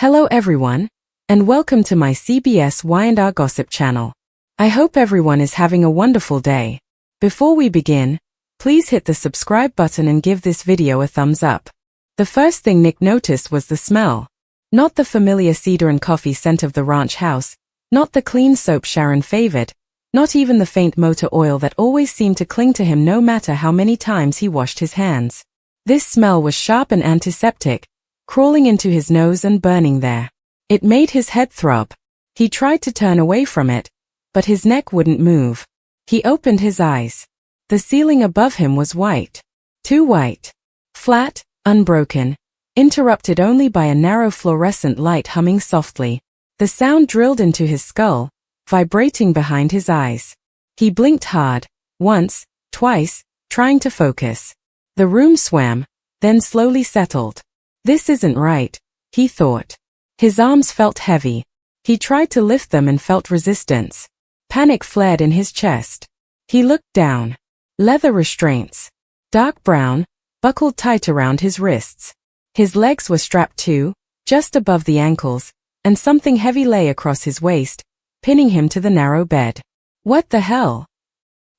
Hello everyone, and welcome to my CBS Y&R gossip channel. I hope everyone is having a wonderful day. Before we begin, please hit the subscribe button and give this video a thumbs up. The first thing Nick noticed was the smell. Not the familiar cedar and coffee scent of the ranch house, not the clean soap Sharon favored, not even the faint motor oil that always seemed to cling to him no matter how many times he washed his hands. This smell was sharp and antiseptic, crawling into his nose and burning there. It made his head throb. He tried to turn away from it, but his neck wouldn't move. He opened his eyes. The ceiling above him was white. Too white. Flat, unbroken, interrupted only by a narrow fluorescent light humming softly. The sound drilled into his skull, vibrating behind his eyes. He blinked hard, once, twice, trying to focus. The room swam, then slowly settled. This isn't right, he thought. His arms felt heavy. He tried to lift them and felt resistance. Panic flared in his chest. He looked down. Leather restraints. Dark brown, buckled tight around his wrists. His legs were strapped too, just above the ankles, and something heavy lay across his waist, pinning him to the narrow bed. What the hell?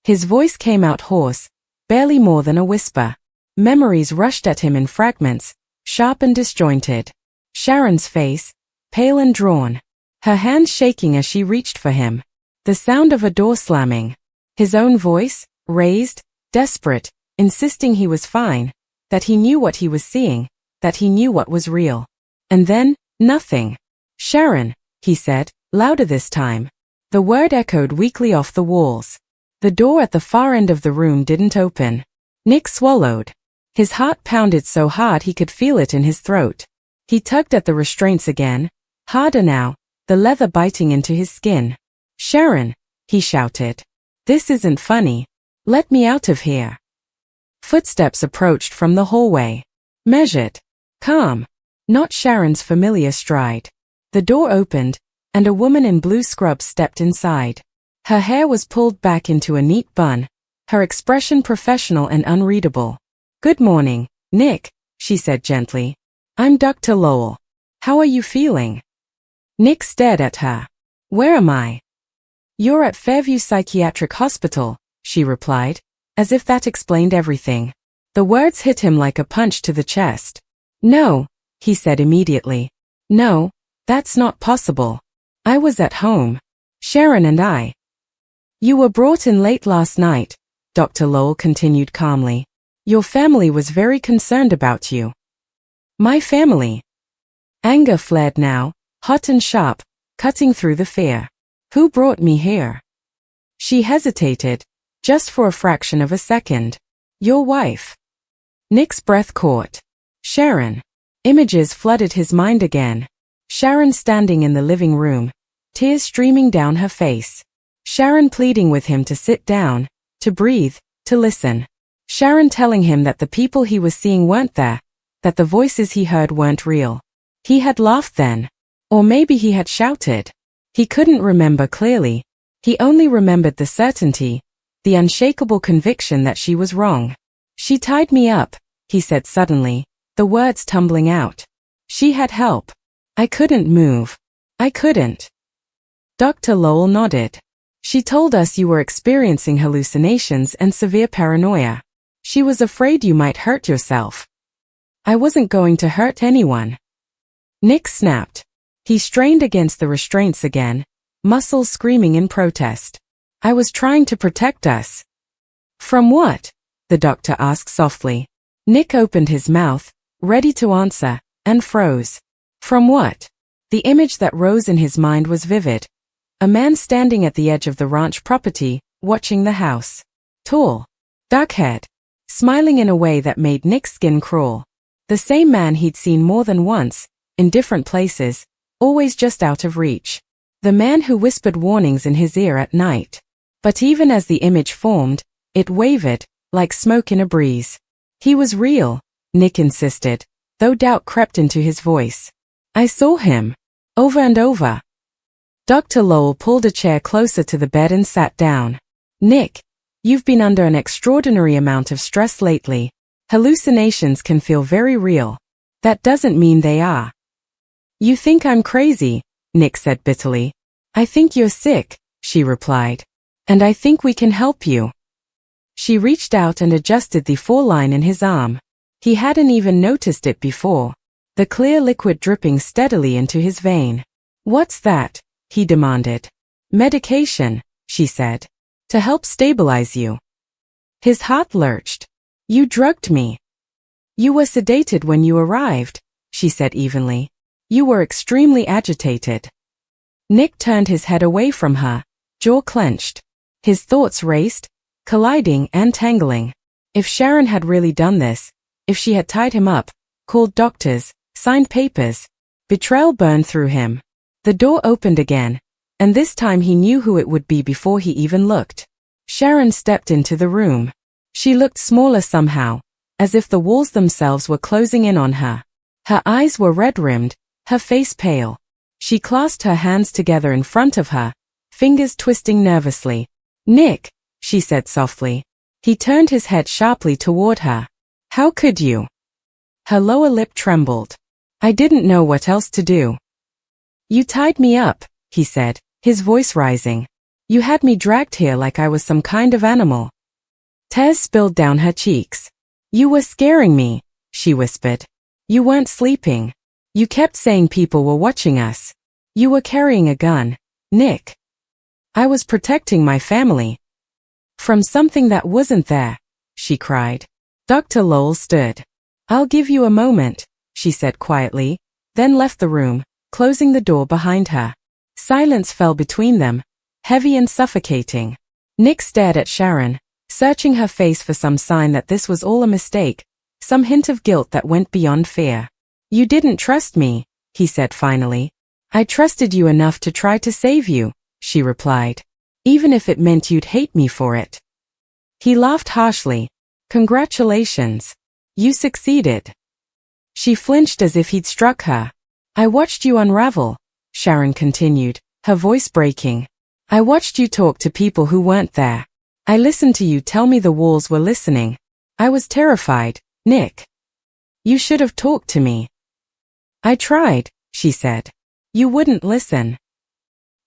His voice came out hoarse, barely more than a whisper. Memories rushed at him in fragments, sharp and disjointed. Sharon's face, pale and drawn. Her hands shaking as she reached for him. The sound of a door slamming. His own voice, raised, desperate, insisting he was fine, that he knew what he was seeing, that he knew what was real. And then, nothing. Sharon, he said, louder this time. The word echoed weakly off the walls. The door at the far end of the room didn't open. Nick swallowed. His heart pounded so hard he could feel it in his throat. He tugged at the restraints again, harder now, the leather biting into his skin. Sharon, he shouted. This isn't funny. Let me out of here. Footsteps approached from the hallway. Measured. Calm. Not Sharon's familiar stride. The door opened, and a woman in blue scrubs stepped inside. Her hair was pulled back into a neat bun, her expression professional and unreadable. Good morning, Nick, she said gently. I'm Dr. Lowell. How are you feeling? Nick stared at her. Where am I? You're at Fairview Psychiatric Hospital, she replied, as if that explained everything. The words hit him like a punch to the chest. No, he said immediately. No, that's not possible. I was at home. Sharon and I. You were brought in late last night, Dr. Lowell continued calmly. Your family was very concerned about you. My family. Anger flared now, hot and sharp, cutting through the fear. Who brought me here? She hesitated, just for a fraction of a second. Your wife. Nick's breath caught. Sharon. Images flooded his mind again. Sharon standing in the living room, tears streaming down her face. Sharon pleading with him to sit down, to breathe, to listen. Sharon telling him that the people he was seeing weren't there, that the voices he heard weren't real. He had laughed then. Or maybe he had shouted. He couldn't remember clearly. He only remembered the certainty, the unshakable conviction that she was wrong. She tied me up, he said suddenly, the words tumbling out. She had help. I couldn't move. I couldn't. Dr. Lowell nodded. She told us you were experiencing hallucinations and severe paranoia. She was afraid you might hurt yourself. I wasn't going to hurt anyone. Nick snapped. He strained against the restraints again, muscles screaming in protest. I was trying to protect us. From what? The doctor asked softly. Nick opened his mouth, ready to answer, and froze. From what? The image that rose in his mind was vivid. A man standing at the edge of the ranch property, watching the house. Tall. Dark-haired. Smiling in a way that made Nick's skin crawl. The same man he'd seen more than once, in different places, always just out of reach. The man who whispered warnings in his ear at night. But even as the image formed, it wavered, like smoke in a breeze. He was real, Nick insisted, though doubt crept into his voice. I saw him. Over and over. Dr. Lowell pulled a chair closer to the bed and sat down. Nick, you've been under an extraordinary amount of stress lately. Hallucinations can feel very real. That doesn't mean they are. You think I'm crazy, Nick said bitterly. I think you're sick, she replied. And I think we can help you. She reached out and adjusted the foreline in his arm. He hadn't even noticed it before. The clear liquid dripping steadily into his vein. What's that? He demanded. Medication, she said. To help stabilize you. His heart lurched. You drugged me. You were sedated when you arrived, she said evenly. You were extremely agitated. Nick turned his head away from her, jaw clenched. His thoughts raced, colliding and tangling. If Sharon had really done this, if she had tied him up, called doctors, signed papers, betrayal burned through him. The door opened again, and this time he knew who it would be before he even looked. Sharon stepped into the room. She looked smaller somehow, as if the walls themselves were closing in on her. Her eyes were red-rimmed, her face pale. She clasped her hands together in front of her, fingers twisting nervously. Nick, she said softly. He turned his head sharply toward her. How could you? Her lower lip trembled. I didn't know what else to do. You tied me up, he said, his voice rising. You had me dragged here like I was some kind of animal. Tears spilled down her cheeks. You were scaring me, she whispered. You weren't sleeping. You kept saying people were watching us. You were carrying a gun, Nick. I was protecting my family. From something that wasn't there, she cried. Dr. Lowell stood. I'll give you a moment, she said quietly, then left the room, closing the door behind her. Silence fell between them, heavy and suffocating. Nick stared at Sharon, searching her face for some sign that this was all a mistake, some hint of guilt that went beyond fear. You didn't trust me, he said finally. I trusted you enough to try to save you, she replied. Even if it meant you'd hate me for it. He laughed harshly. Congratulations. You succeeded. She flinched as if he'd struck her. I watched you unravel, Sharon continued, her voice breaking. I watched you talk to people who weren't there. I listened to you tell me the walls were listening. I was terrified, Nick. You should have talked to me. I tried, she said. You wouldn't listen.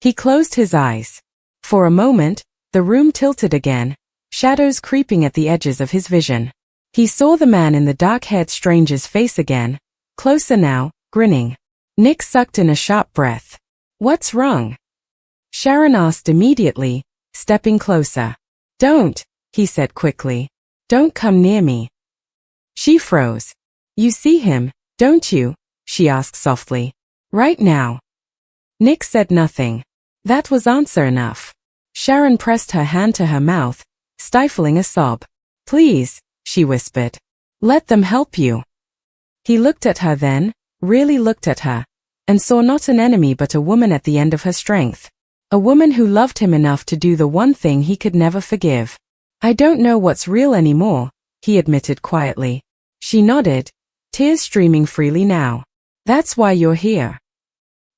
He closed his eyes. For a moment, the room tilted again, shadows creeping at the edges of his vision. He saw the man in the dark-haired stranger's face again, closer now, grinning. Nick sucked in a sharp breath. What's wrong? Sharon asked immediately, stepping closer. Don't, he said quickly. Don't come near me. She froze. You see him, don't you? She asked softly. Right now. Nick said nothing. That was answer enough. Sharon pressed her hand to her mouth, stifling a sob. Please, she whispered. Let them help you. He looked at her then, really looked at her, and saw not an enemy but a woman at the end of her strength. A woman who loved him enough to do the one thing he could never forgive. I don't know what's real anymore, he admitted quietly. She nodded, tears streaming freely now. That's why you're here.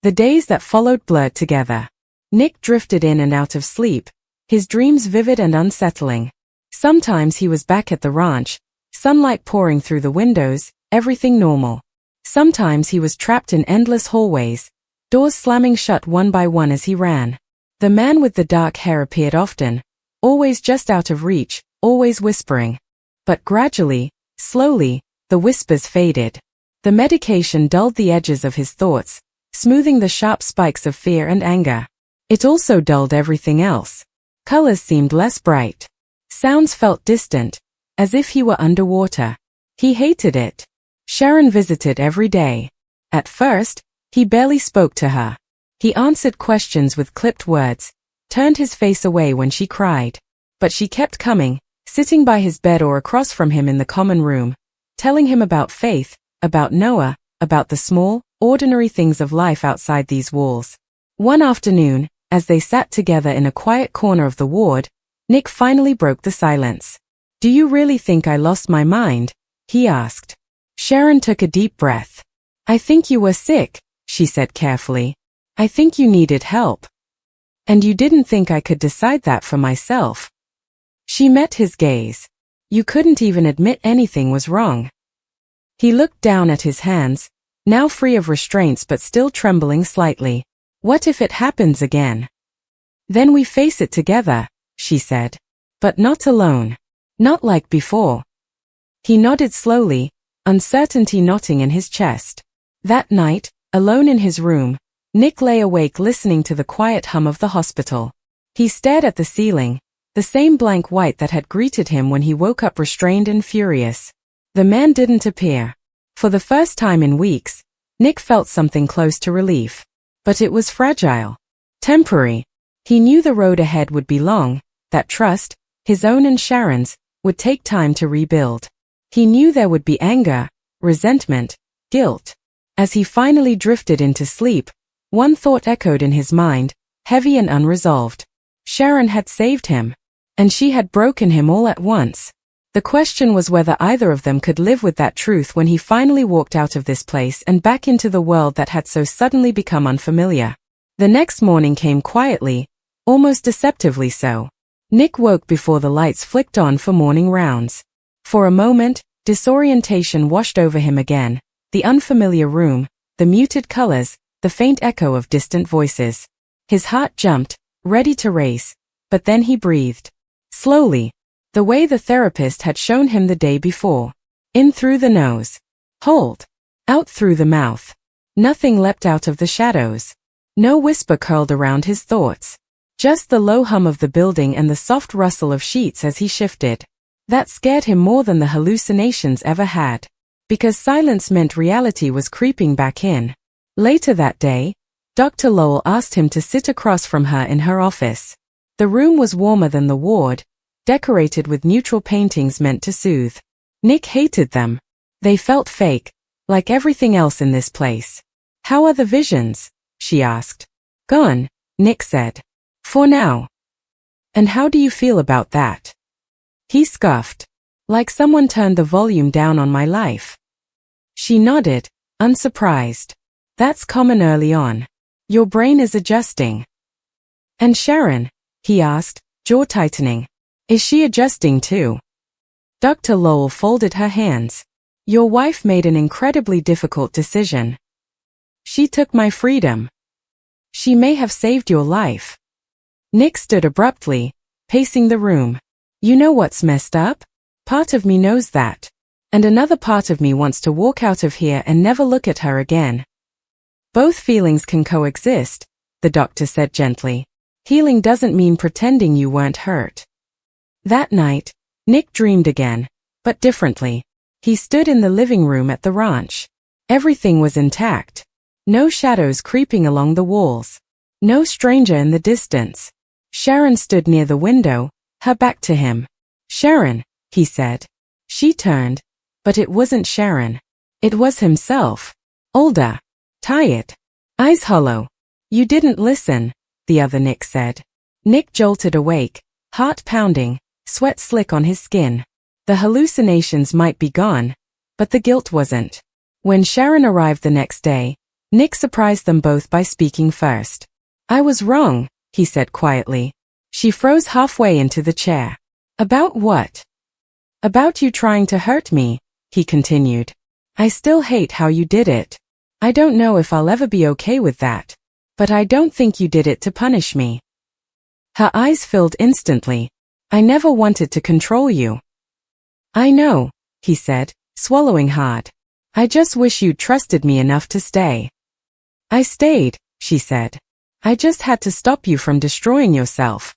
The days that followed blurred together. Nick drifted in and out of sleep, his dreams vivid and unsettling. Sometimes he was back at the ranch, sunlight pouring through the windows, everything normal. Sometimes he was trapped in endless hallways, doors slamming shut one by one as he ran. The man with the dark hair appeared often, always just out of reach, always whispering. But gradually, slowly, the whispers faded. The medication dulled the edges of his thoughts, smoothing the sharp spikes of fear and anger. It also dulled everything else. Colors seemed less bright. Sounds felt distant, as if he were underwater. He hated it. Sharon visited every day. At first, he barely spoke to her. He answered questions with clipped words, turned his face away when she cried. But she kept coming, sitting by his bed or across from him in the common room, telling him about faith, about Noah, about the small, ordinary things of life outside these walls. One afternoon, as they sat together in a quiet corner of the ward, Nick finally broke the silence. Do you really think I lost my mind? He asked. Sharon took a deep breath. I think you were sick, she said carefully. I think you needed help. And you didn't think I could decide that for myself. She met his gaze. You couldn't even admit anything was wrong. He looked down at his hands, now free of restraints but still trembling slightly. What if it happens again? Then we face it together, she said. But not alone. Not like before. He nodded slowly, uncertainty knotting in his chest. That night, alone in his room, Nick lay awake listening to the quiet hum of the hospital. He stared at the ceiling, the same blank white that had greeted him when he woke up restrained and furious. The man didn't appear. For the first time in weeks, Nick felt something close to relief. But it was fragile. Temporary. He knew the road ahead would be long, that trust, his own and Sharon's, would take time to rebuild. He knew there would be anger, resentment, guilt. As he finally drifted into sleep, one thought echoed in his mind, heavy and unresolved. Sharon had saved him. And she had broken him all at once. The question was whether either of them could live with that truth when he finally walked out of this place and back into the world that had so suddenly become unfamiliar. The next morning came quietly, almost deceptively so. Nick woke before the lights flicked on for morning rounds. For a moment, disorientation washed over him again, the unfamiliar room, the muted colors, the faint echo of distant voices. His heart jumped, ready to race, but then he breathed. Slowly. The way the therapist had shown him the day before. In through the nose. Hold. Out through the mouth. Nothing leapt out of the shadows. No whisper curled around his thoughts. Just the low hum of the building and the soft rustle of sheets as he shifted. That scared him more than the hallucinations ever had. Because silence meant reality was creeping back in. Later that day, Dr. Lowell asked him to sit across from her in her office. The room was warmer than the ward, decorated with neutral paintings meant to soothe. Nick hated them. They felt fake, like everything else in this place. How are the visions? She asked. Gone, Nick said. For now. And how do you feel about that? He scoffed. Like someone turned the volume down on my life. She nodded, unsurprised. That's common early on. Your brain is adjusting. And Sharon? He asked, jaw tightening. Is she adjusting too? Dr. Lowell folded her hands. Your wife made an incredibly difficult decision. She took my freedom. She may have saved your life. Nick stood abruptly, pacing the room. You know what's messed up? Part of me knows that. And another part of me wants to walk out of here and never look at her again. Both feelings can coexist, the doctor said gently. Healing doesn't mean pretending you weren't hurt. That night, Nick dreamed again, but differently. He stood in the living room at the ranch. Everything was intact. No shadows creeping along the walls. No stranger in the distance. Sharon stood near the window, her back to him. Sharon, he said. She turned, but it wasn't Sharon. It was himself. Older. Tired. Eyes hollow. You didn't listen, the other Nick said. Nick jolted awake, heart pounding, sweat slick on his skin. The hallucinations might be gone, but the guilt wasn't. When Sharon arrived the next day, Nick surprised them both by speaking first. I was wrong, he said quietly. She froze halfway into the chair. About what? About you trying to hurt me, he continued. I still hate how you did it. I don't know if I'll ever be okay with that. But I don't think you did it to punish me. Her eyes filled instantly. I never wanted to control you. I know, he said, swallowing hard. I just wish you'd trusted me enough to stay. I stayed, she said. I just had to stop you from destroying yourself.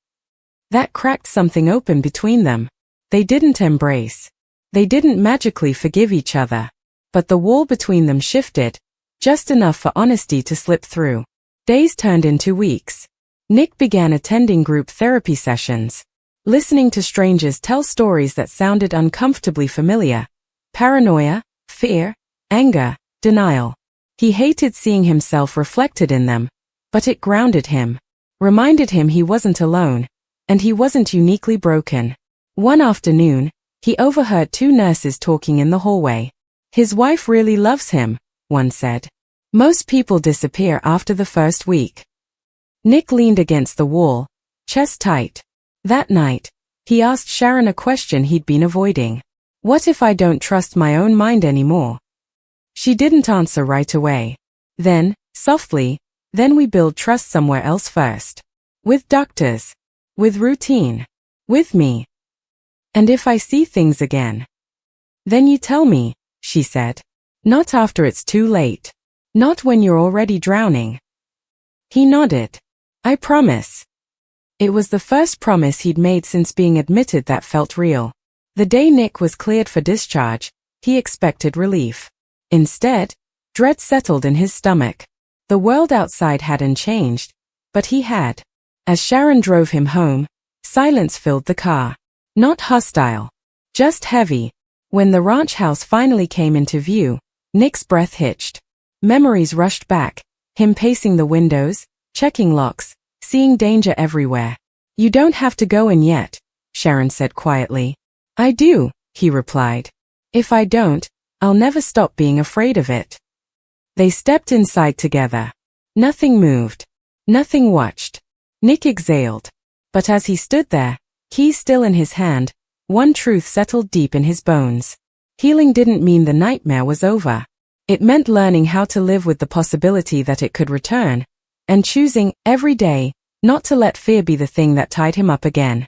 That cracked something open between them. They didn't embrace. They didn't magically forgive each other. But the wall between them shifted, just enough for honesty to slip through. Days turned into weeks. Nick began attending group therapy sessions. Listening to strangers tell stories that sounded uncomfortably familiar. Paranoia, fear, anger, denial. He hated seeing himself reflected in them, but it grounded him. Reminded him he wasn't alone, and he wasn't uniquely broken. One afternoon, he overheard two nurses talking in the hallway. His wife really loves him, one said. Most people disappear after the first week. Nick leaned against the wall, chest tight. That night, he asked Sharon a question he'd been avoiding. What if I don't trust my own mind anymore? She didn't answer right away. Then, softly, then we build trust somewhere else first. With doctors. With routine. With me. And if I see things again. Then you tell me, she said. Not after it's too late. Not when you're already drowning. He nodded. I promise. It was the first promise he'd made since being admitted that felt real. The day Nick was cleared for discharge, he expected relief. Instead, dread settled in his stomach. The world outside hadn't changed, but he had. As Sharon drove him home, silence filled the car. Not hostile. Just heavy. When the ranch house finally came into view, Nick's breath hitched. Memories rushed back, him pacing the windows, checking locks, seeing danger everywhere. You don't have to go in yet, Sharon said quietly. I do, he replied. If I don't, I'll never stop being afraid of it. They stepped inside together. Nothing moved. Nothing watched. Nick exhaled. But as he stood there, keys still in his hand, one truth settled deep in his bones. Healing didn't mean the nightmare was over. It meant learning how to live with the possibility that it could return, and choosing, every day, not to let fear be the thing that tied him up again.